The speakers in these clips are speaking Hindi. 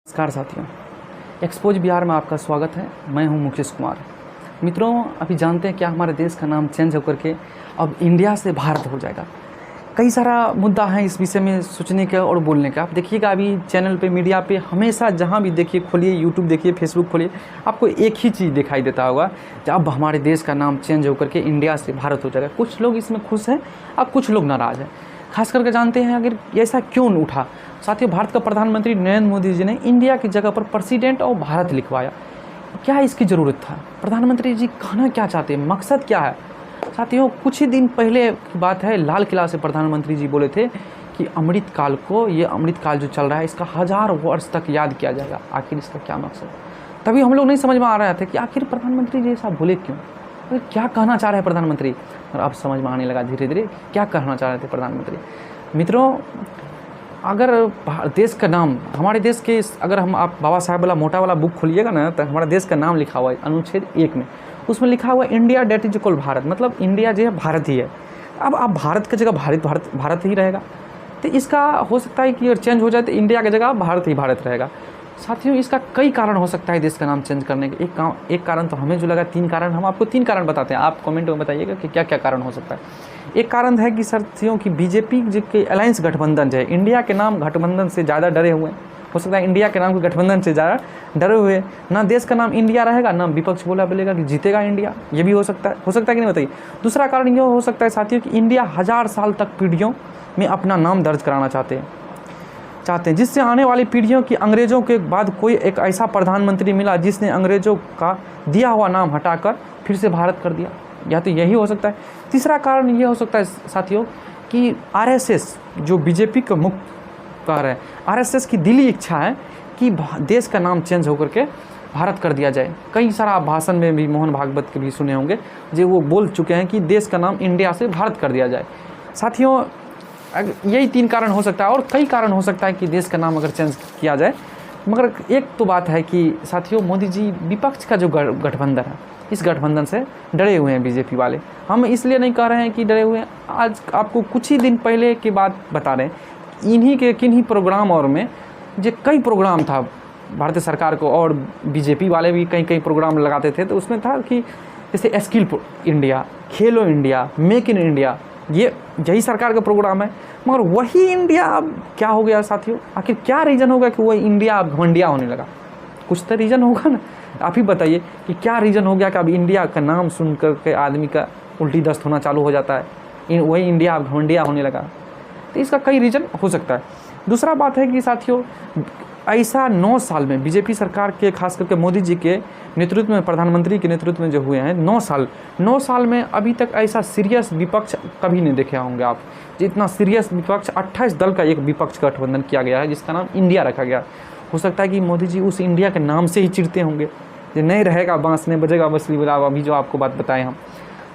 नमस्कार साथियों, एक्सपोज बिहार में आपका स्वागत है। मैं हूं मुकेश कुमार। मित्रों, अभी जानते हैं क्या हमारे देश का नाम चेंज होकर के अब इंडिया से भारत हो जाएगा। कई सारा मुद्दा है इस विषय में सोचने का और बोलने का। आप देखिएगा, अभी चैनल पे, मीडिया पे हमेशा जहां भी देखिए, खोलिए यूट्यूब देखिए, फेसबुक खोलिए, आपको एक ही चीज़ दिखाई देता होगा कि अब हमारे देश का नाम चेंज होकर के इंडिया से भारत हो जाएगा। कुछ लोग इसमें खुश हैं, अब कुछ लोग नाराज़ हैं। खास करके जानते हैं अगर ऐसा क्यों उठा। साथियों, भारत का प्रधानमंत्री नरेंद्र मोदी जी ने इंडिया की जगह पर प्रेसिडेंट ऑफ भारत लिखवाया। क्या इसकी ज़रूरत था? प्रधानमंत्री जी कहना क्या चाहते हैं, मकसद क्या है? साथियों, कुछ ही दिन पहले की बात है, लाल किला से प्रधानमंत्री जी बोले थे कि अमृत काल को, ये अमृत काल जो चल रहा है, इसका 1000 वर्ष तक याद किया जाएगा। आखिर इसका क्या मकसद? तभी हम लोग नहीं समझ में आ रहे थे कि आखिर प्रधानमंत्री जी ऐसा बोले क्यों, क्या कहना चाह रहे हैं प्रधानमंत्री। और अब समझ में आने लगा धीरे धीरे क्या कहना चाह रहे थे प्रधानमंत्री। मित्रों, अगर देश का नाम, हमारे देश के, अगर हम आप बाबा साहेब वाला मोटा वाला बुक खोलिएगा ना, तो हमारे देश का नाम लिखा हुआ है अनुच्छेद 1 में। उसमें लिखा हुआ है India that is equal Bharat, मतलब इंडिया जो है भारत ही है। अब आप भारत की जगह भारत ही रहेगा। तो इसका हो सकता है कि अगर चेंज हो जाए तो इंडिया की जगह भारत ही भारत रहेगा। साथियों, इसका कई कारण हो सकता है देश का नाम चेंज करने के। एक कारण तो हमें जो लगा, 3 कारण, हम आपको 3 कारण बताते हैं। आप कमेंट में बताइएगा कि क्या क्या कारण हो सकता है। एक कारण है कि साथियों की बीजेपी के अलायंस गठबंधन जो है, इंडिया के नाम गठबंधन से ज़्यादा डरे हुए हैं। हो सकता है इंडिया के नाम के गठबंधन से ज़्यादा डरे हुए, ना देश का नाम इंडिया रहेगा, ना विपक्ष बोलेगा कि जीतेगा इंडिया। ये भी हो सकता है कि नहीं, बताइए। दूसरा कारण यह हो सकता है साथियों कि इंडिया 1000 साल तक पीढ़ियों में अपना नाम दर्ज कराना चाहते हैं, जिससे आने वाली पीढ़ियों की, अंग्रेज़ों के बाद कोई एक ऐसा प्रधानमंत्री मिला जिसने अंग्रेज़ों का दिया हुआ नाम हटाकर फिर से भारत कर दिया। या तो यही हो सकता है। तीसरा कारण ये हो सकता है साथियों कि आरएसएस, जो बीजेपी का मुख्य कार्य है, आरएसएस की दिली इच्छा है कि देश का नाम चेंज होकर के भारत कर दिया जाए। कई सारा भाषण में भी मोहन भागवत के भी सुने होंगे, जो वो बोल चुके हैं कि देश का नाम इंडिया से भारत कर दिया जाए। साथियों, यही 3 कारण हो सकता है, और कई कारण हो सकता है कि देश का नाम अगर चेंज किया जाए। मगर एक तो बात है कि साथियों, मोदी जी विपक्ष का जो गठबंधन है, इस गठबंधन से डरे हुए हैं बीजेपी वाले। हम इसलिए नहीं कह रहे हैं कि डरे हुए हैं, आज आपको कुछ ही दिन पहले की बात बता रहे हैं। इन्हीं के किन्हीं प्रोग्राम और में जो कई प्रोग्राम था भारतीय सरकार को, और बीजेपी वाले भी कई प्रोग्राम लगाते थे, तो उसमें था कि जैसे skill India, Khelo India, make in India, यही सरकार का प्रोग्राम है। मगर वही इंडिया अब क्या हो गया साथियों? आखिर क्या रीज़न होगा कि वही इंडिया अब घमंडिया होने लगा? कुछ तो रीज़न होगा ना, आप ही बताइए कि क्या रीज़न हो गया कि अब इंडिया का नाम सुन कर के आदमी का उल्टी दस्त होना चालू हो जाता है, वही इंडिया अब घमंडिया होने लगा। तो इसका कई रीज़न हो सकता है। दूसरा बात है कि साथियों, ऐसा 9 साल में बीजेपी सरकार के, खास करके मोदी जी के नेतृत्व में, प्रधानमंत्री के नेतृत्व में जो हुए हैं 9 साल में अभी तक ऐसा सीरियस विपक्ष कभी नहीं देखे होंगे आप। जितना सीरियस विपक्ष, 28 दल का एक विपक्ष गठबंधन किया गया है, जिसका नाम इंडिया रखा गया। हो सकता है कि मोदी जी उस इंडिया के नाम से ही चिढ़ते होंगे, जो नहीं रहेगा बांस नहीं बजेगा मछली बुलावा, अभी जो आपको बात बताएं हम,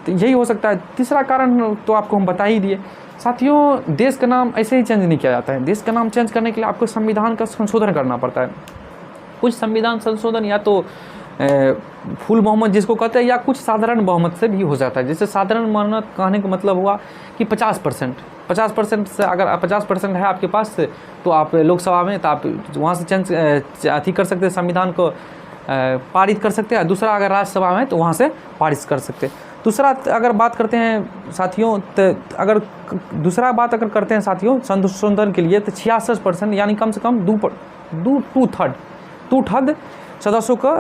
तो यही हो सकता है। तीसरा कारण तो आपको हम बता ही दिए। साथियों, देश का नाम ऐसे ही चेंज नहीं किया जाता है। देश का नाम चेंज करने के लिए आपको संविधान का संशोधन करना पड़ता है। कुछ संविधान संशोधन या तो फुल बहुमत जिसको कहते हैं, या कुछ साधारण बहुमत से भी हो जाता है। जैसे साधारण बहुमत कहने का मतलब हुआ कि 50% से, अगर 50% है आपके पास, तो आप लोकसभा में, तो आप वहाँ से चेंज अथी कर सकते हैं, संविधान को पारित कर सकते हैं। दूसरा, अगर राज्यसभा में, तो वहाँ से पारित कर सकते हैं। दूसरा अगर बात करते हैं साथियों, तो अगर दूसरा बात अगर करते हैं साथियों संशोधन के लिए, तो 66%, यानी कम से कम टू थर्ड सदस्यों का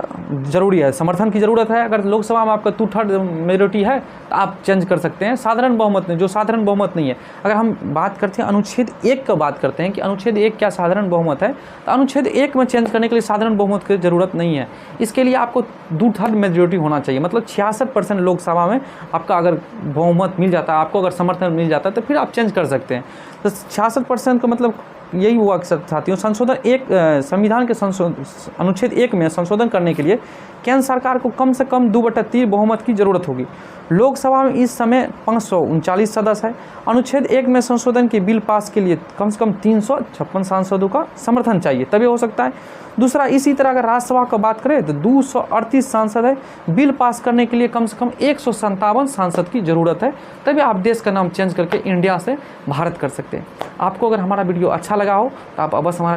जरूरी है, समर्थन की ज़रूरत है। अगर लोकसभा में आपका 2/3 मेजोरिटी है, तो आप चेंज कर सकते हैं। साधारण बहुमत नहीं, जो साधारण बहुमत नहीं है। अगर हम बात करते हैं अनुच्छेद 1 का, बात करते हैं कि अनुच्छेद 1 क्या साधारण बहुमत है, तो अनुच्छेद 1 में चेंज करने के लिए साधारण बहुमत की ज़रूरत नहीं है। इसके लिए आपको 2/3 मेजोरिटी होना चाहिए, मतलब 66% लोकसभा में आपका अगर बहुमत मिल जाता है, आपको अगर समर्थन मिल जाता है, तो फिर आप चेंज कर सकते हैं। तो 66% का मतलब यही हुआ साथियों। संविधान के अनुच्छेद 1 में संशोधन करने के लिए केंद्र सरकार को कम से कम 2/3 बहुमत की जरूरत होगी। लोकसभा में इस समय 539 सदस्य है। अनुच्छेद 1 में संशोधन के बिल पास के लिए कम से कम 356 सांसदों का समर्थन चाहिए, तभी हो सकता है। दूसरा, इसी तरह अगर राज्यसभा का बात करें तो 238 सांसद है। बिल पास करने के लिए कम से कम 157 सांसद की ज़रूरत है, तभी आप देश का नाम चेंज करके इंडिया से भारत कर सकते हैं। आपको अगर हमारा वीडियो अच्छा लगा हो तो आप अवश्य हमारा